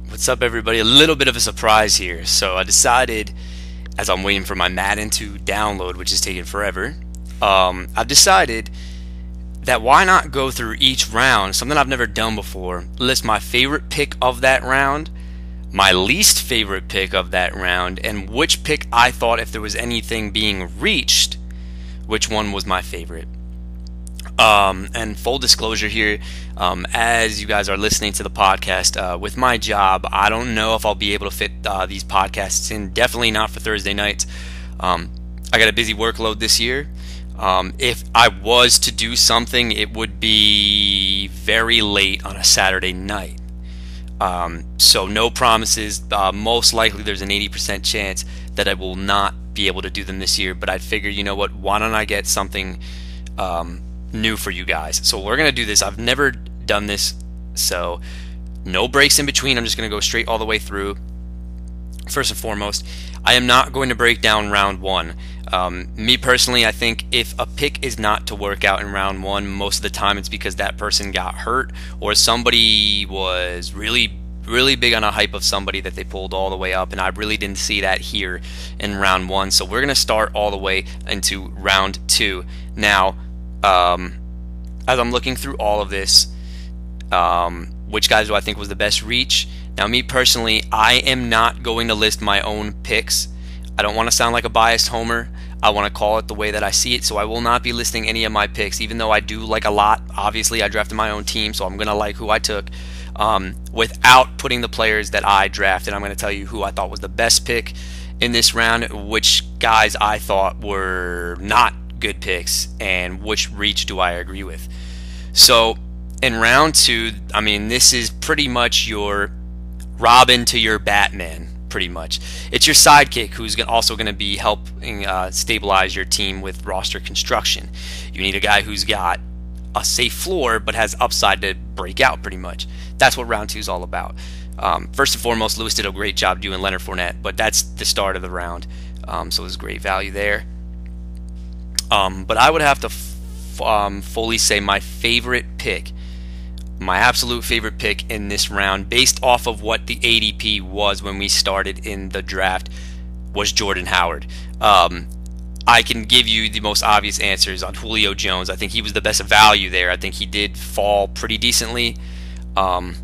What's up, everybody? A little bit of a surprise here. So I decided, as I'm waiting for my Madden to download, which is taking forever, I've decided that why not go through each round, something I've never done before, list my favorite pick of that round, my least favorite pick of that round, and which pick I thought, if there was anything being reached, which one was my favorite. And full disclosure here, as you guys are listening to the podcast, with my job, I don't know if I'll be able to fit these podcasts in. Definitely not for Thursday nights. I got a busy workload this year. If I was to do something, it would be very late on a Saturday night. So no promises. Most likely there's an 80% chance that I will not be able to do them this year. But I figured, you know what, why don't I get something new for you guys. So we're gonna do this. I've never done this, so no breaks in between. I'm just gonna go straight all the way through. First and foremost, I am not going to break down round one. Me personally, I think if a pick is not to work out in round one, most of the time it's because that person got hurt or somebody was really big on a hype of somebody that they pulled all the way up, and I really didn't see that here in round one. So we're gonna start all the way into round two. Now, as I'm looking through all of this, which guys do I think was the best reach? Now, me personally, I am not going to list my own picks. I don't want to sound like a biased homer. I want to call it the way that I see it, so I will not be listing any of my picks, even though I do like a lot. Obviously, I drafted my own team, so I'm going to like who I took, without putting the players that I drafted. I'm going to tell you who I thought was the best pick in this round, which guys I thought were not good picks, and which reach do I agree with. So in round two, I mean, this is pretty much your Robin to your Batman, pretty much. It's your sidekick who's also going to be helping stabilize your team with roster construction. You need a guy who's got a safe floor but has upside to break out, pretty much. That's what round two is all about. First and foremost, Lewis did a great job doing Leonard Fournette, but that's the start of the round, so there's great value there. But I would have to fully say my favorite pick, my absolute favorite pick in this round, based off of what the ADP was when we started in the draft, was Jordan Howard. I can give you the most obvious answers on Julio Jones. I think he was the best value there. I think he did fall pretty decently. And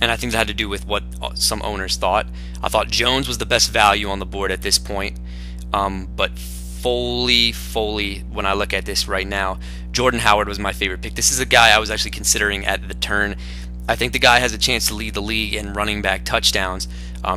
I think that had to do with what some owners thought. I thought Jones was the best value on the board at this point. But fully, when I look at this right now, Jordan Howard was my favorite pick. This is a guy I was actually considering at the turn. I think the guy has a chance to lead the league in running back touchdowns.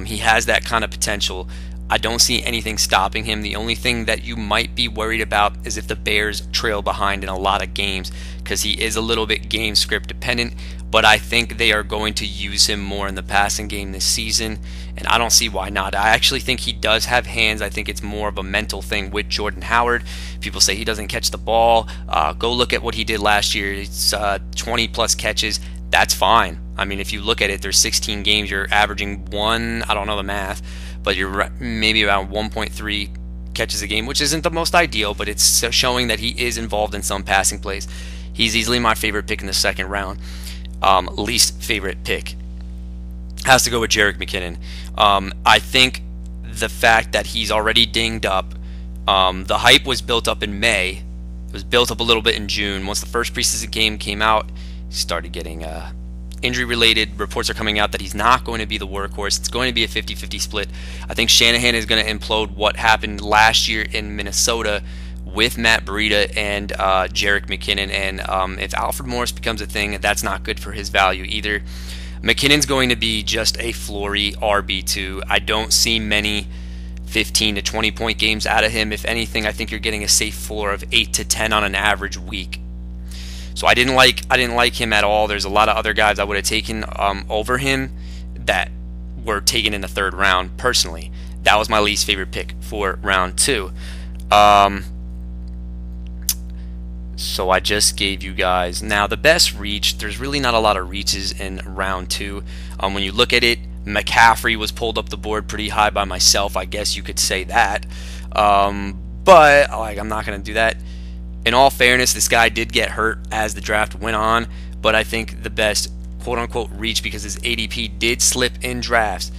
He has that kind of potential. I don't see anything stopping him. The only thing that you might be worried about is if the Bears trail behind in a lot of games, because he is a little bit game script dependent, but I think they are going to use him more in the passing game this season, and I don't see why not. I actually think he does have hands. I think it's more of a mental thing with Jordan Howard. People say he doesn't catch the ball. Go look at what he did last year. It's 20 plus catches. That's fine. I mean, if you look at it, there's 16 games. You're averaging I don't know the math, but you're maybe around 1.3 catches a game, which isn't the most ideal, but it's showing that he is involved in some passing plays. He's easily my favorite pick in the second round. Least favorite pick has to go with Jerick McKinnon. I think the fact that he's already dinged up, the hype was built up in May. It was built up a little bit in June. Once the first preseason game came out, he started getting injury-related. Reports are coming out that he's not going to be the workhorse. It's going to be a 50-50 split. I think Shanahan is going to implode what happened last year in Minnesota with Matt Breida and Jerick McKinnon. And if Alfred Morris becomes a thing, that's not good for his value either. McKinnon's going to be just a floory RB2. I don't see many 15 to 20 point games out of him. If anything, I think you're getting a safe floor of 8 to 10 on an average week. So I didn't like him at all. There's a lot of other guys I would have taken over him that were taken in the third round. Personally, that was my least favorite pick for round two. So I just gave you guys now the best reach. There's really not a lot of reaches in round two. When you look at it, McCaffrey was pulled up the board pretty high by myself. I guess you could say that. But I'm not going to do that. In all fairness, this guy did get hurt as the draft went on, but I think the best quote-unquote reach because his ADP did slip in drafts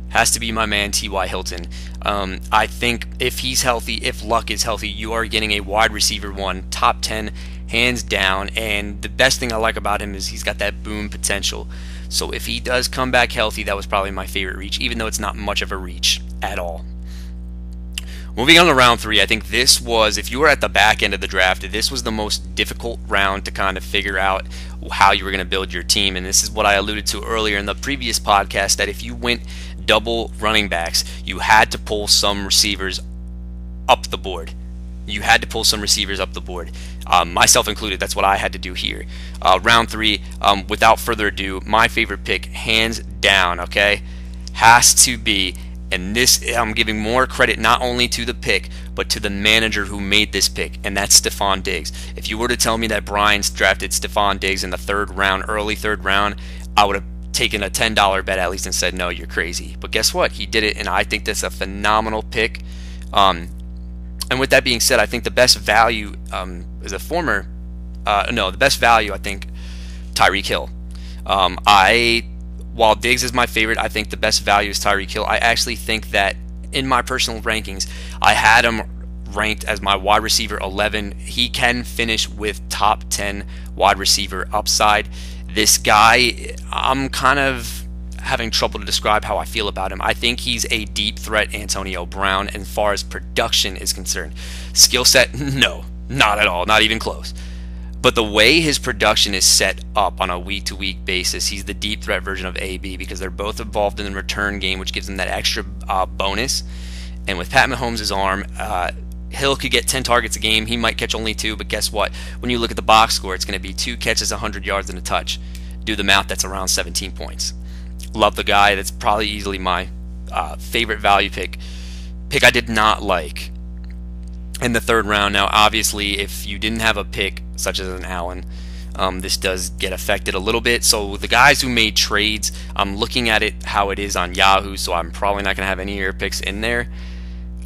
has to be my man T.Y. Hilton. I think if he's healthy, if Luck is healthy, you are getting a wide receiver one, top 10, hands down. And the best thing I like about him is he's got that boom potential. So if he does come back healthy, that was probably my favorite reach, even though it's not much of a reach at all. Moving on to round 3, I think this was, if you were at the back end of the draft, this was the most difficult round to kind of figure out how you were going to build your team. And this is what I alluded to earlier in the previous podcast, that if you went double running backs, you had to pull some receivers up the board. You had to pull some receivers up the board, myself included. That's what I had to do here. Round 3, without further ado, my favorite pick, hands down, okay, has to be, and this, I'm giving more credit not only to the pick, but to the manager who made this pick, and that's Stephon Diggs. If you were to tell me that Brian's drafted Stephon Diggs in the 3rd round, early 3rd round, I would have taken a $10 bet at least and said, no, you're crazy. But guess what? He did it, and I think that's a phenomenal pick. And with that being said, I think the best value the best value, I think, Tyreek Hill. While Diggs is my favorite, I think the best value is Tyreek Hill. I actually think that in my personal rankings, I had him ranked as my wide receiver 11. He can finish with top 10 wide receiver upside. This guy, I'm kind of having trouble to describe how I feel about him. I think he's a deep threat Antonio Brown as far as production is concerned. Skill set, no, not at all, not even close. But the way his production is set up on a week-to-week basis, he's the deep threat version of AB because they're both involved in the return game, which gives them that extra bonus. And with Pat Mahomes' arm, Hill could get 10 targets a game. He might catch only 2, but guess what? When you look at the box score, it's going to be 2 catches, 100 yards, and a touch. Do the math, that's around 17 points. Love the guy. That's probably easily my favorite value pick. Pick I did not like in the 3rd round. Now, obviously, if you didn't have a pick such as an Allen, this does get affected a little bit. So the guys who made trades, I'm looking at it how it is on Yahoo, so I'm probably not going to have any of your picks in there.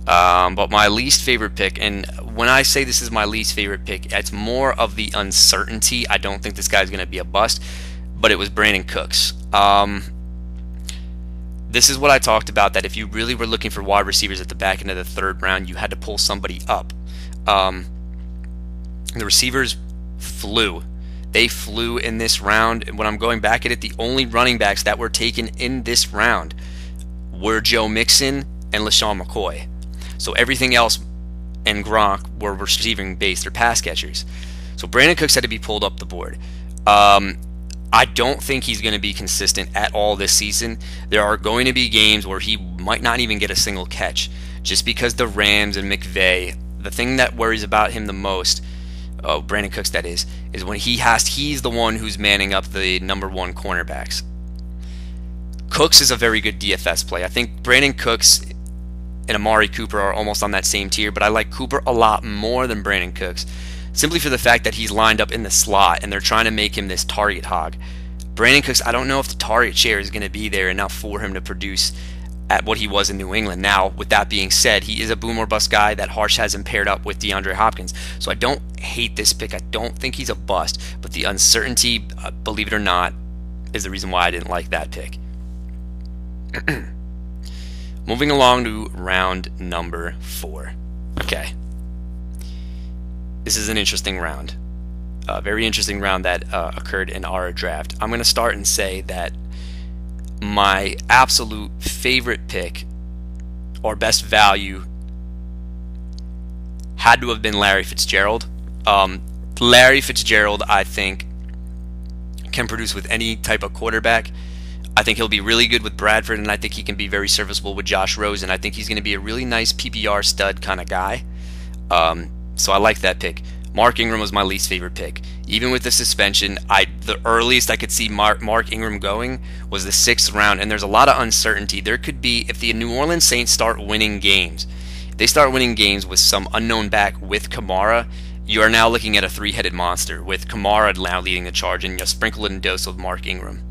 But my least favorite pick, and when I say this is my least favorite pick, it's more of the uncertainty. I don't think this guy's going to be a bust, but it was Brandon Cooks. This is what I talked about, that if you really were looking for wide receivers at the back end of the 3rd round, you had to pull somebody up. The receivers flew. They flew in this round. And when I'm going back at it, the only running backs that were taken in this round were Joe Mixon and LaShawn McCoy. So everything else and Gronk were receiving based or pass catchers. So Brandon Cooks had to be pulled up the board. I don't think he's going to be consistent at all this season. There are going to be games where he might not even get a single catch just because the Rams and McVay, the thing that worries about him the most, Brandon Cooks that is when he's the one who's manning up the number 1 cornerbacks. Cooks is a very good DFS play. I think Brandon Cooks and Amari Cooper are almost on that same tier, but I like Cooper a lot more than Brandon Cooks, simply for the fact that he's lined up in the slot and they're trying to make him this target hog. Brandon Cooks, I don't know if the target share is going to be there enough for him to produce at what he was in New England. Now, with that being said, he is a boom or bust guy that Harsh has him paired up with DeAndre Hopkins. So I don't hate this pick. I don't think he's a bust, but the uncertainty, believe it or not, is the reason why I didn't like that pick. Moving along to round number 4. Okay. This is an interesting round. A very interesting round that occurred in our draft. I'm going to start and say that my absolute favorite pick or best value had to have been Larry Fitzgerald. Larry Fitzgerald, I think, can produce with any type of quarterback. I think he'll be really good with Bradford, and I think he can be very serviceable with Josh Rosen. I think he's going to be a really nice PPR stud kind of guy. So I like that pick. Mark Ingram was my least favorite pick. Even with the suspension, the earliest I could see Mark Ingram going was the 6th round, and there's a lot of uncertainty. There could be, if the New Orleans Saints start winning games, they start winning games with some unknown back with Kamara, you are now looking at a 3-headed monster with Kamara now leading the charge, and you sprinkle it in dose with Mark Ingram.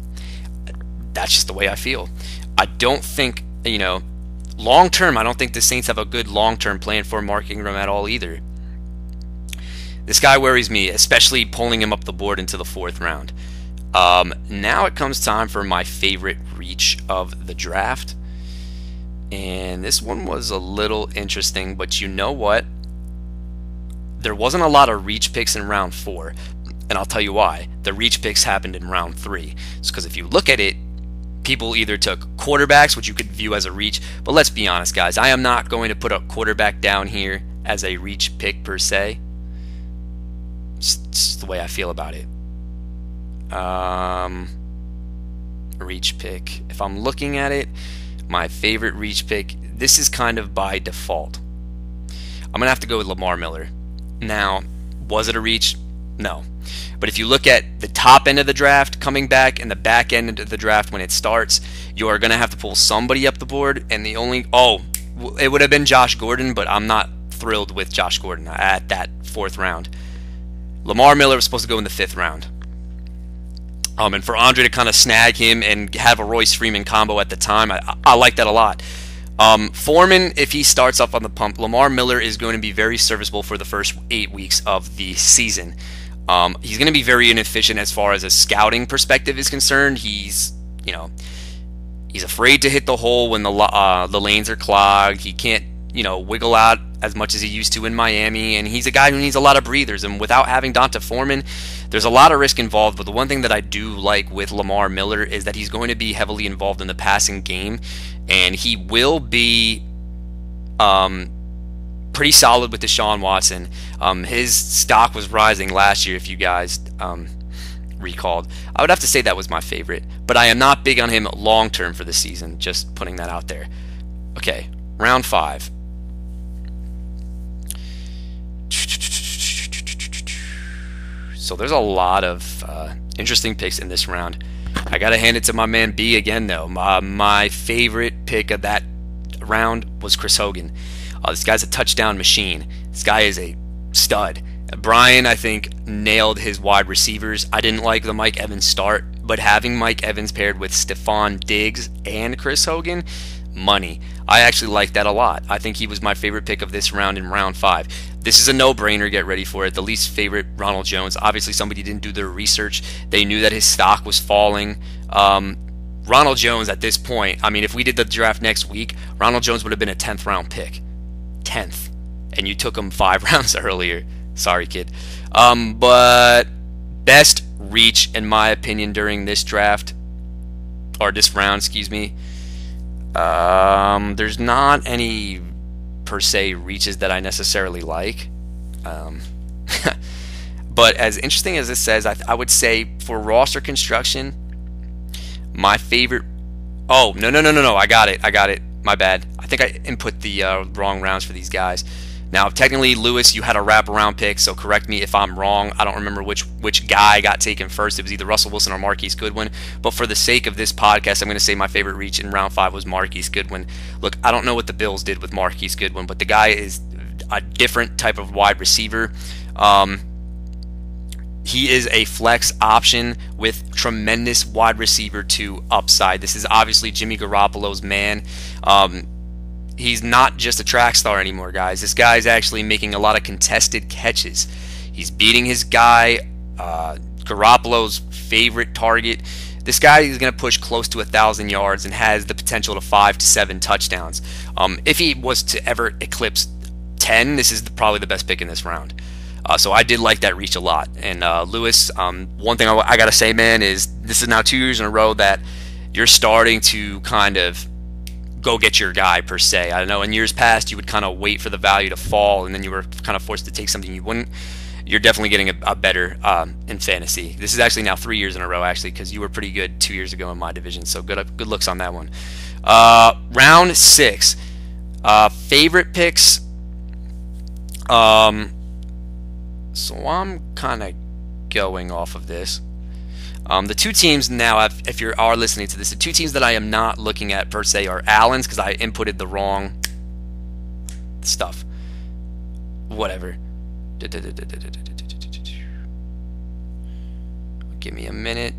That's just the way I feel. I don't think, long term, I don't think the Saints have a good long-term plan for Mark Ingram at all either. This guy worries me, especially pulling him up the board into the 4th round. Now it comes time for my favorite reach of the draft. And this one was a little interesting, but you know what? There wasn't a lot of reach picks in round 4, and I'll tell you why. The reach picks happened in round 3. It's because if you look at it, people either took quarterbacks, which you could view as a reach, but let's be honest, guys. I am not going to put a quarterback down here as a reach pick per se. It's the way I feel about it. Reach pick. If I'm looking at it, my favorite reach pick, this is kind of by default. I'm going to have to go with Lamar Miller. Now, was it a reach? No. But if you look at the top end of the draft coming back and the back end of the draft when it starts, you are going to have to pull somebody up the board. And the only, it would have been Josh Gordon, but I'm not thrilled with Josh Gordon at that 4th round. Lamar Miller was supposed to go in the 5th round. And for Andre to kind of snag him and have a Royce Freeman combo at the time, I like that a lot. Foreman, if he starts off on the pump, Lamar Miller is going to be very serviceable for the first 8 weeks of the season. He's going to be very inefficient as far as a scouting perspective is concerned. He's afraid to hit the hole when the lanes are clogged. He can't, wiggle out as much as he used to in Miami, and he's a guy who needs a lot of breathers. And without having Donta Foreman, there's a lot of risk involved. But the one thing that I do like with Lamar Miller is that he's going to be heavily involved in the passing game, and he will be pretty solid with Deshaun Watson. His stock was rising last year, if you guys recalled. I would have to say that was my favorite, but I am not big on him long term for the season, just putting that out there. Okay, round 5. So there's a lot of interesting picks in this round. I gotta hand it to my man B again, though. My favorite pick of that round was Chris Hogan. This guy's a touchdown machine. This guy is a stud. Brian, I think, nailed his wide receivers. I didn't like the Mike Evans start, but having Mike Evans paired with Stephon Diggs and Chris Hogan, money. I actually like that a lot. I think he was my favorite pick of this round in round 5. This is a no-brainer. Get ready for it. The least favorite, Ronald Jones. Obviously, somebody didn't do their research. They knew that his stock was falling. Ronald Jones at this point, I mean, if we did the draft next week, Ronald Jones would have been a 10th round pick. 10th. And you took him 5 rounds earlier. Sorry, kid. But best reach, in my opinion, during this draft, or this round, excuse me, there's not any per se reaches that I necessarily like. But as interesting as this says, I would say for roster construction, my favorite. Oh, no. I got it. My bad. I think I input the wrong rounds for these guys. Now, technically, Lewis, you had a wraparound pick, so correct me if I'm wrong. I don't remember which guy got taken first. It was either Russell Wilson or Marquise Goodwin. But for the sake of this podcast, I'm going to say my favorite reach in round 5 was Marquise Goodwin. Look, I don't know what the Bills did with Marquise Goodwin, but the guy is a different type of wide receiver. He is a flex option with tremendous wide receiver 2 upside. This is obviously Jimmy Garoppolo's man. He's not just a track star anymore, guys. This guy's actually making a lot of contested catches. He's beating his guy, Garoppolo's favorite target. This guy is going to push close to 1,000 yards and has the potential to 5 to 7 touchdowns. If he was to ever eclipse 10, this is probably the best pick in this round. So I did like that reach a lot. And Lewis, one thing I got to say, man, is this is now 2 years in a row that you're starting to kind of go get your guy per se. I know in years past you would kind of wait for the value to fall and then you were kind of forced to take something you wouldn't. You're definitely getting a better in fantasy. This is actually now 3 years in a row, actually, because you were pretty good 2 years ago in my division. So good looks on that one. Round 6, favorite picks. So I'm kind of going off of this. The 2 teams now, if you are listening to this, the 2 teams that I am not looking at per se are Allen's, because I inputted the wrong stuff. Whatever. Give me a minute.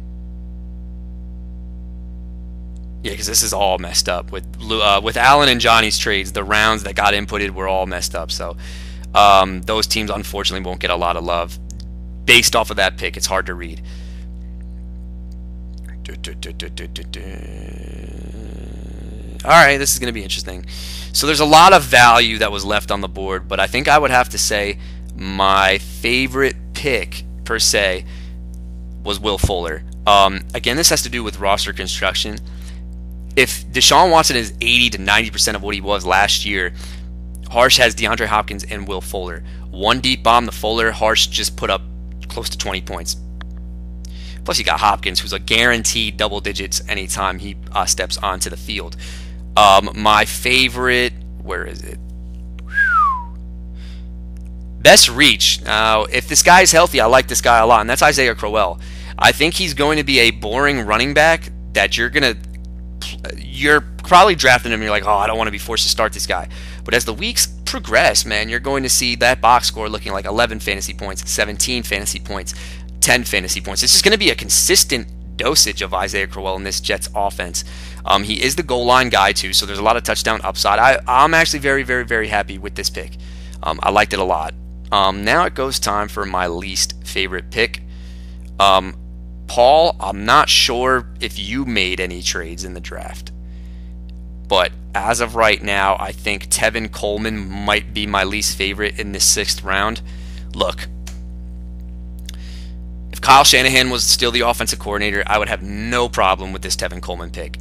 Yeah, because this is all messed up. With Allen and Johnny's trades, the rounds that got inputted were all messed up. So those teams, unfortunately, won't get a lot of love. Based off of that pick, it's hard to read. All right, this is going to be interesting. So there's a lot of value that was left on the board, but I think I would have to say my favorite pick per se was Will Fuller. Again, this has to do with roster construction. If Deshaun Watson is 80 to 90% of what he was last year, Harsh has DeAndre Hopkins and Will Fuller. One deep bomb to Fuller, Harsh just put up close to 20 points. Plus, you got Hopkins, who's a guaranteed double digits anytime he steps onto the field. My favorite, where is it? Best reach. Now, if this guy's healthy, I like this guy a lot, and that's Isaiah Crowell. I think he's going to be a boring running back that you're probably drafting him and you're like, oh, I don't want to be forced to start this guy. But as the weeks progress, man, you're going to see that box score looking like 11 fantasy points, 17 fantasy points, 10 fantasy points. It's just going to be a consistent dosage of Isaiah Crowell in this Jets offense. He is the goal line guy too, so there's a lot of touchdown upside. I'm actually very, very, very happy with this pick. I liked it a lot. Now it goes time for my least favorite pick. Paul, I'm not sure if you made any trades in the draft, but as of right now, I think Tevin Coleman might be my least favorite in this 6th round. Look, if Kyle Shanahan was still the offensive coordinator, I would have no problem with this Tevin Coleman pick.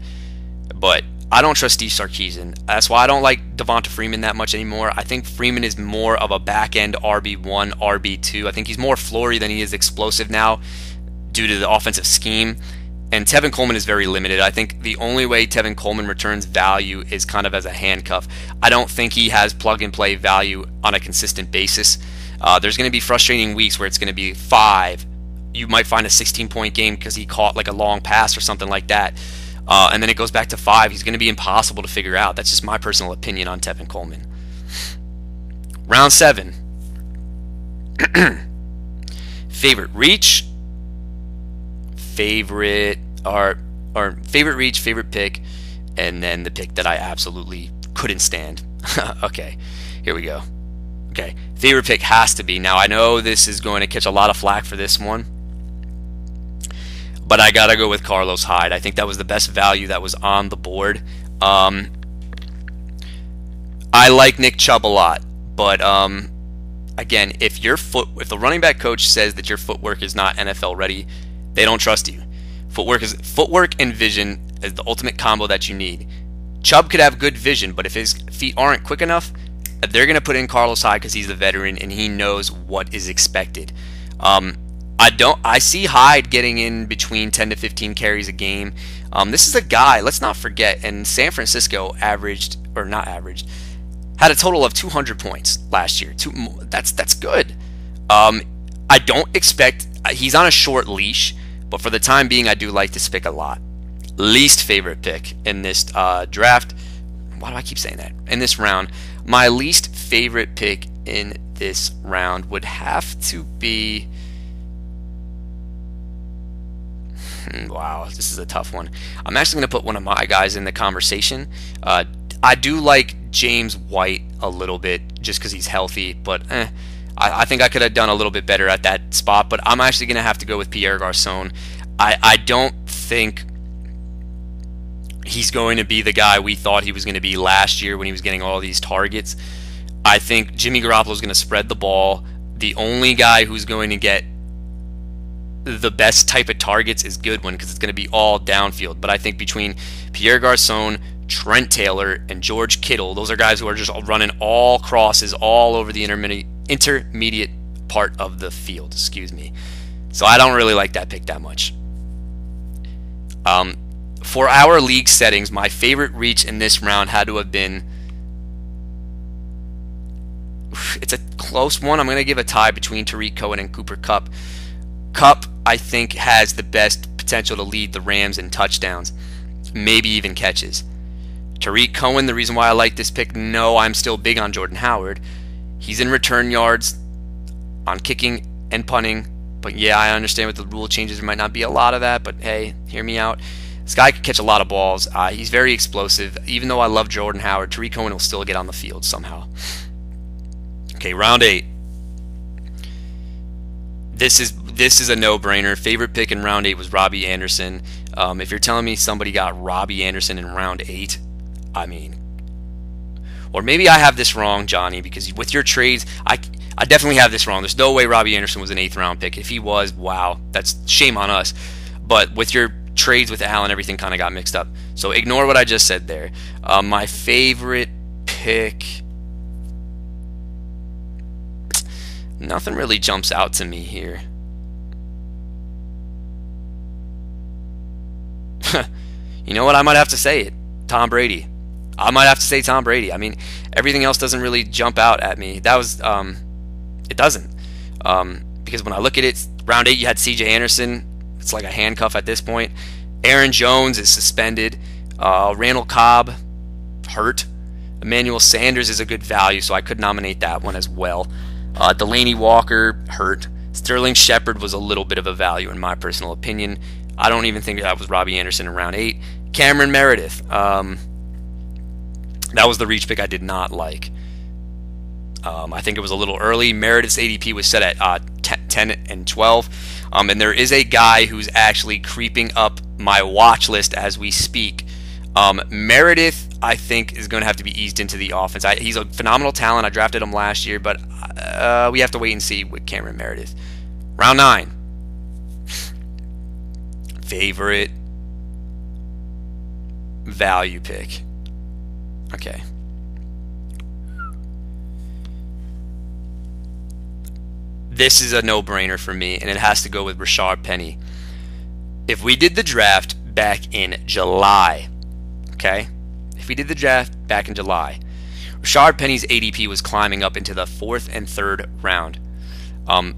But I don't trust Steve Sarkisian. That's why I don't like Devonta Freeman that much anymore. I think Freeman is more of a back-end RB1, RB2. I think he's more flory than he is explosive now due to the offensive scheme. And Tevin Coleman is very limited. I think the only way Tevin Coleman returns value is kind of as a handcuff. I don't think he has plug-and-play value on a consistent basis. There's going to be frustrating weeks where it's going to be 5. You might find a 16-point game because he caught like a long pass or something like that. And then it goes back to 5. He's going to be impossible to figure out. That's just my personal opinion on Tevin Coleman. Round 7. Favorite reach. Favorite reach, favorite pick, and then the pick that I absolutely couldn't stand. Okay, here we go. Okay, favorite pick has to be. Now, I know this is going to catch a lot of flack for this one, but I gotta go with Carlos Hyde. I think that was the best value that was on the board. I like Nick Chubb a lot, but again, if the running back coach says that your footwork is not NFL ready, they don't trust you. Footwork and vision is the ultimate combo that you need. Chubb could have good vision, but if his feet aren't quick enough, they're going to put in Carlos Hyde because he's the veteran and he knows what is expected. I see Hyde getting in between 10 to 15 carries a game. This is a guy, let's not forget, and San Francisco had a total of 200 points last year. That's good. I don't expect, he's on a short leash, but for the time being, I do like this pick a lot. Least favorite pick in this draft. Why do I keep saying that? In this round, my least favorite pick in this round would have to be... Wow, this is a tough one. I'm actually going to put one of my guys in the conversation. I do like James White a little bit just because he's healthy, but I think I could have done a little bit better at that spot, but I'm actually going to have to go with Pierre Garçon. I don't think he's going to be the guy we thought he was going to be last year when he was getting all these targets. I think Jimmy Garoppolo is going to spread the ball. The only guy who's going to get the best type of targets is Goodwin because it's going to be all downfield. But I think between Pierre Garçon, Trent Taylor, and George Kittle, those are guys who are just running all crosses all over the intermediate part of the field. Excuse me. So I don't really like that pick that much. For our league settings, my favorite reach in this round had to have been... It's a close one. I'm going to give a tie between Tariq Cohen and Cooper Kupp. Kupp, I think, has the best potential to lead the Rams in touchdowns, maybe even catches. Tariq Cohen, the reason why I like this pick, no, I'm still big on Jordan Howard. He's in return yards, on kicking and punting, but yeah, I understand with the rule changes there might not be a lot of that, but hey, hear me out. This guy can catch a lot of balls. He's very explosive. Even though I love Jordan Howard, Tariq Cohen will still get on the field somehow. Okay, round 8. This is a no-brainer. Favorite pick in round 8 was Robbie Anderson. If you're telling me somebody got Robbie Anderson in round 8, I mean, or maybe I have this wrong, Johnny, because with your trades, I definitely have this wrong. There's no way Robbie Anderson was an 8th round pick. If he was, wow, that's shame on us. But with your trades with Allen, everything kind of got mixed up. So ignore what I just said there. My favorite pick, nothing really jumps out to me here. You know what? I might have to say it. Tom Brady. I might have to say Tom Brady. I mean, everything else doesn't really jump out at me. That was, it doesn't. Because when I look at it, round 8, you had C.J. Anderson. It's like a handcuff at this point. Aaron Jones is suspended. Randall Cobb, hurt. Emmanuel Sanders is a good value, so I could nominate that one as well. Delaney Walker, hurt. Sterling Shepard was a little bit of a value in my personal opinion. I don't even think that was Robbie Anderson in round 8. Cameron Meredith. That was the reach pick I did not like. I think it was a little early. Meredith's ADP was set at 10 and 12. And there is a guy who's actually creeping up my watch list as we speak. Meredith, I think, is going to have to be eased into the offense. He's a phenomenal talent. I drafted him last year, but we have to wait and see with Cameron Meredith. Round 9. Favorite value pick. Okay. This is a no-brainer for me, and it has to go with Rashard Penny. If we did the draft back in July, okay? If we did the draft back in July, Rashard Penny's ADP was climbing up into the 4th and 3rd round.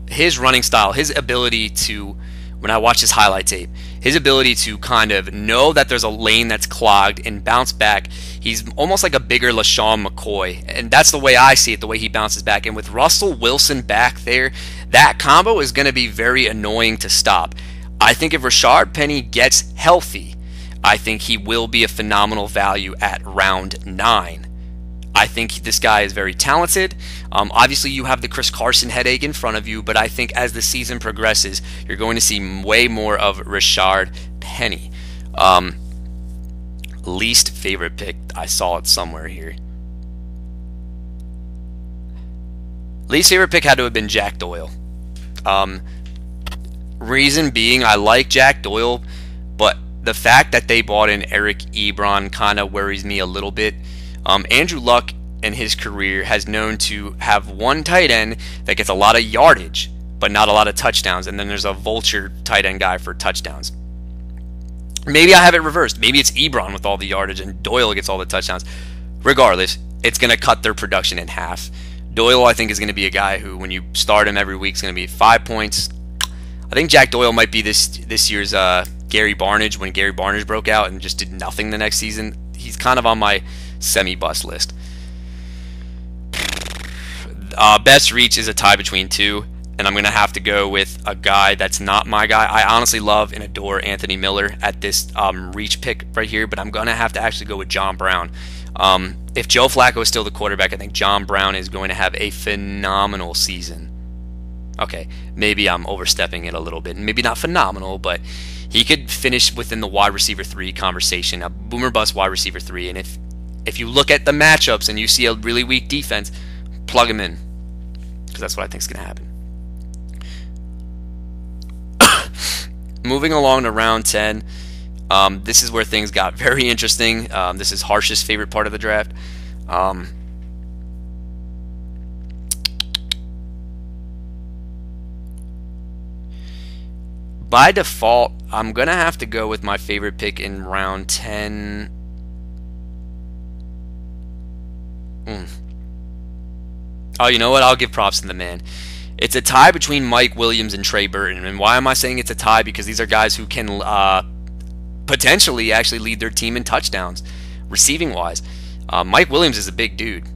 His running style, his ability to, when I watch his highlight tape, his ability to kind of know that there's a lane that's clogged and bounce back, he's almost like a bigger LaShawn McCoy. And that's the way I see it, the way he bounces back. And with Russell Wilson back there, that combo is going to be very annoying to stop. I think if Rashard Penny gets healthy, I think he will be a phenomenal value at round 9. I think this guy is very talented. Obviously, you have the Chris Carson headache in front of you, but I think as the season progresses, you're going to see way more of Rashard Penny. Least favorite pick, I saw it somewhere here. Least favorite pick had to have been Jack Doyle. Reason being, I like Jack Doyle, but the fact that they bought in Eric Ebron kind of worries me a little bit. Andrew Luck in his career has known to have one tight end that gets a lot of yardage, but not a lot of touchdowns, and then there's a vulture tight end guy for touchdowns. Maybe I have it reversed. Maybe it's Ebron with all the yardage and Doyle gets all the touchdowns. Regardless, it's going to cut their production in half. Doyle, I think, is going to be a guy who, when you start him every week, is going to be 5 points. I think Jack Doyle might be this year's Gary Barnage when Gary Barnage broke out and just did nothing the next season. He's kind of on my semi-bust list. Best reach is a tie between 2, and I'm going to have to go with a guy that's not my guy. I honestly love and adore Anthony Miller at this reach pick right here, but I'm going to have to actually go with John Brown. If Joe Flacco is still the quarterback, I think John Brown is going to have a phenomenal season. Okay, maybe I'm overstepping it a little bit. Maybe not phenomenal, but he could finish within the wide receiver 3 conversation, a boomer bust wide receiver 3, and if you look at the matchups and you see a really weak defense, plug him in, because that's what I think is going to happen. Moving along to round 10, this is where things got very interesting. This is Harsh's favorite part of the draft. By default, I'm going to have to go with my favorite pick in round 10. Oh, you know what? I'll give props to the man. It's a tie between Mike Williams and Trey Burton. And why am I saying it's a tie? Because these are guys who can potentially actually lead their team in touchdowns, receiving-wise. Mike Williams is a big dude.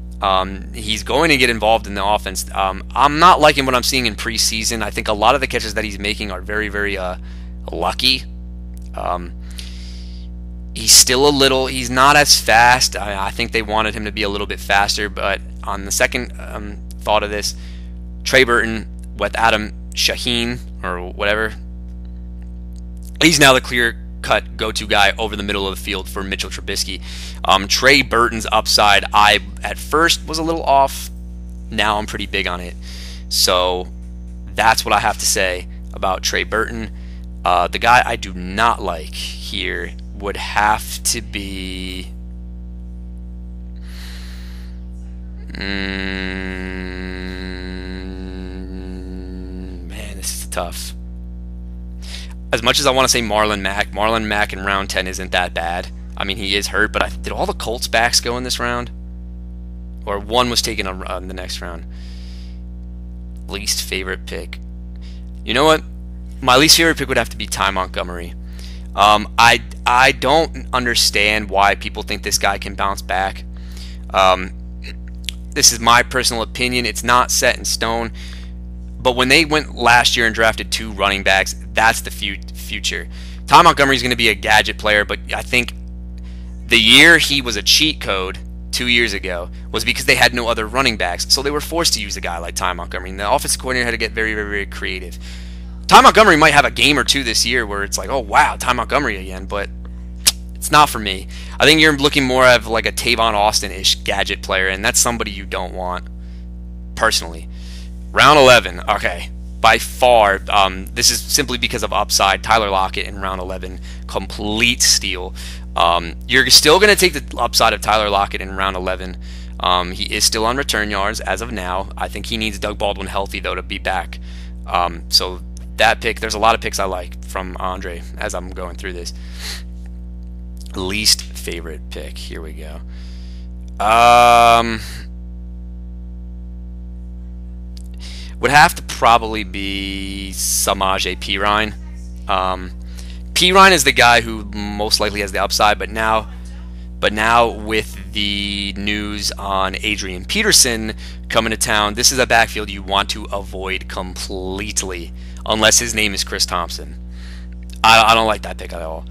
He's going to get involved in the offense. I'm not liking what I'm seeing in preseason. I think a lot of the catches that he's making are very, very lucky. He's still he's not as fast. I think they wanted him to be a little bit faster, but on the second thought of this, Trey Burton with Adam Shaheen or whatever, he's now the clear clear-cut go-to guy over the middle of the field for Mitchell Trubisky. Trey Burton's upside, I at first was a little off. Now I'm pretty big on it. So that's what I have to say about Trey Burton. The guy I do not like here would have to be... man, this is tough. As much as I want to say Marlon Mack in round 10 isn't that bad. I mean, he is hurt, but did all the Colts backs go in this round? Or one was taken on the next round? Least favorite pick. You know what? My least favorite pick would have to be Ty Montgomery. I don't understand why people think this guy can bounce back. This is my personal opinion. It's not set in stone. But when they went last year and drafted 2 running backs, that's the future. Ty Montgomery is going to be a gadget player, but I think the year he was a cheat code 2 years ago was because they had no other running backs. So they were forced to use a guy like Ty Montgomery. And the offensive coordinator had to get very, very, very creative. Ty Montgomery might have a game or 2 this year where it's like, oh, wow, Ty Montgomery again. But it's not for me. I think you're looking more of like a Tavon Austin-ish gadget player, and that's somebody you don't want, personally. Round 11, okay. By far, this is simply because of upside. Tyler Lockett in round 11, complete steal. You're still going to take the upside of Tyler Lockett in round 11. He is still on return yards as of now. I think he needs Doug Baldwin healthy, though, to be back. So that pick, there's a lot of picks I like from Andre as I'm going through this. Least favorite pick. Here we go. Would have to probably be Samaje Perine. Perine is the guy who most likely has the upside, but now with the news on Adrian Peterson coming to town, this is a backfield you want to avoid completely, unless his name is Chris Thompson. I don't like that pick at all.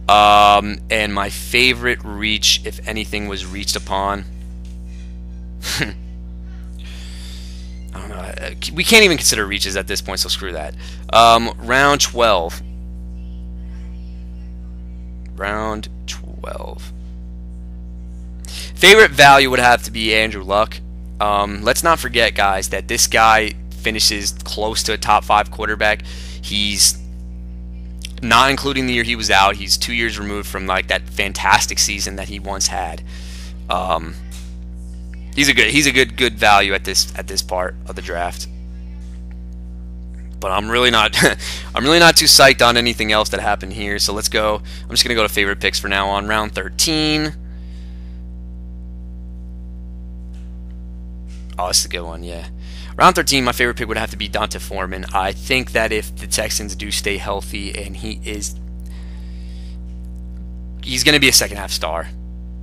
And my favorite reach, if anything was reached upon, I don't know. We can't even consider reaches at this point, so screw that. Round 12. Round 12. Favorite value would have to be Andrew Luck. Let's not forget, guys, that this guy finishes close to a top 5 quarterback. He's not including the year he was out. He's 2 years removed from like that fantastic season that he once had. He's a good value at this part of the draft. But I'm really not I'm really not too psyched on anything else that happened here. So let's go. I'm just gonna go to favorite picks for now on. Round 13. Oh, this is a good one, yeah. Round 13, my favorite pick would have to be Donta Foreman. I think that if the Texans do stay healthy, and he's going to be a second half star.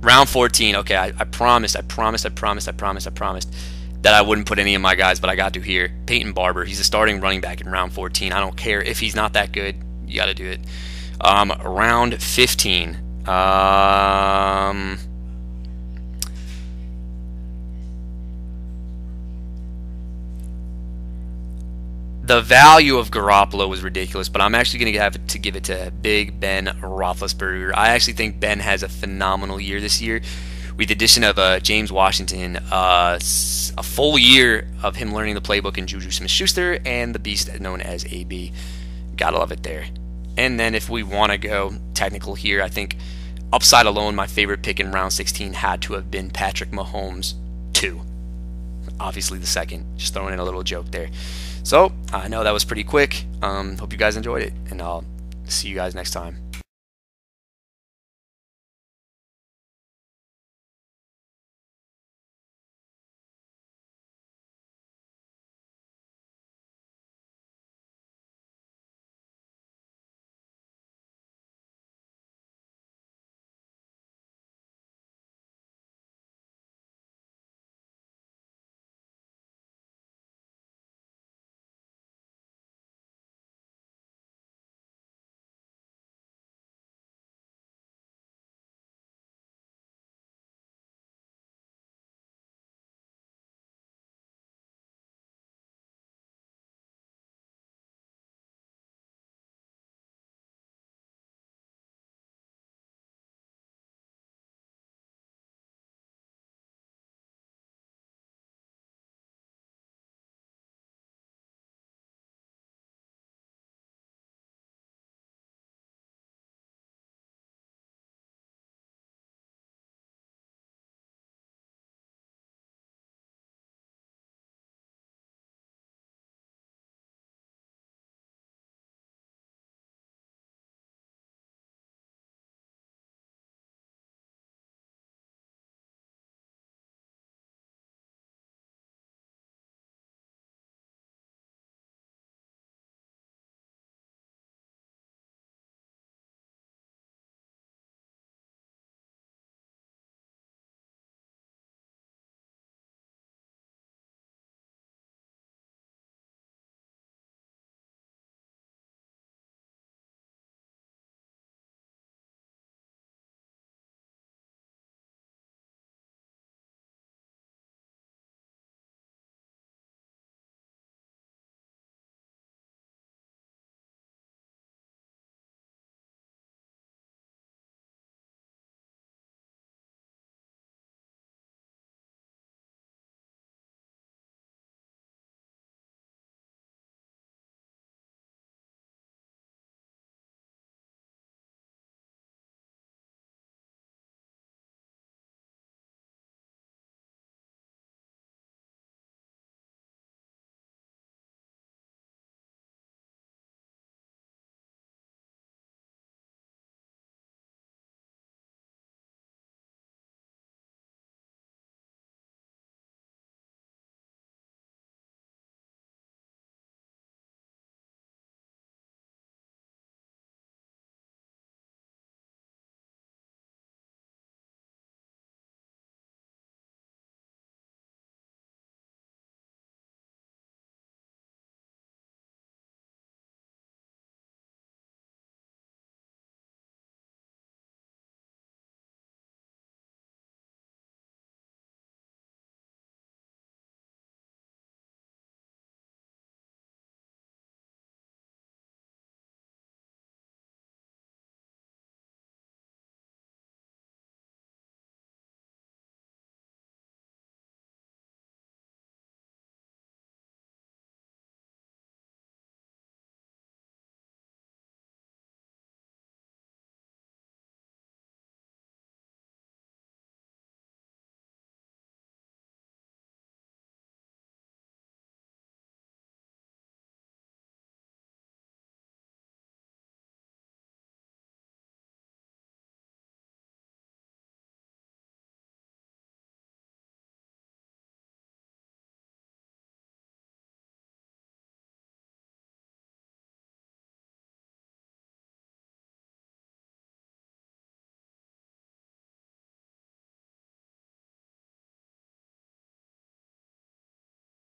Round 14, okay, I promised that I wouldn't put any of my guys, but I got to here. Peyton Barber, he's a starting running back in round 14. I don't care if he's not that good, you got to do it. Round 15, the value of Garoppolo was ridiculous, but I'm actually going to have to give it to Big Ben Roethlisberger. I actually think Ben has a phenomenal year this year. With the addition of James Washington, a full year of him learning the playbook in Juju Smith-Schuster, and the beast known as AB. Gotta love it there. And then if we want to go technical here, I think upside alone, my favorite pick in round 16 had to have been Patrick Mahomes 2. Obviously the second. Just throwing in a little joke there. So, I know that was pretty quick. Hope you guys enjoyed it, and I'll see you guys next time.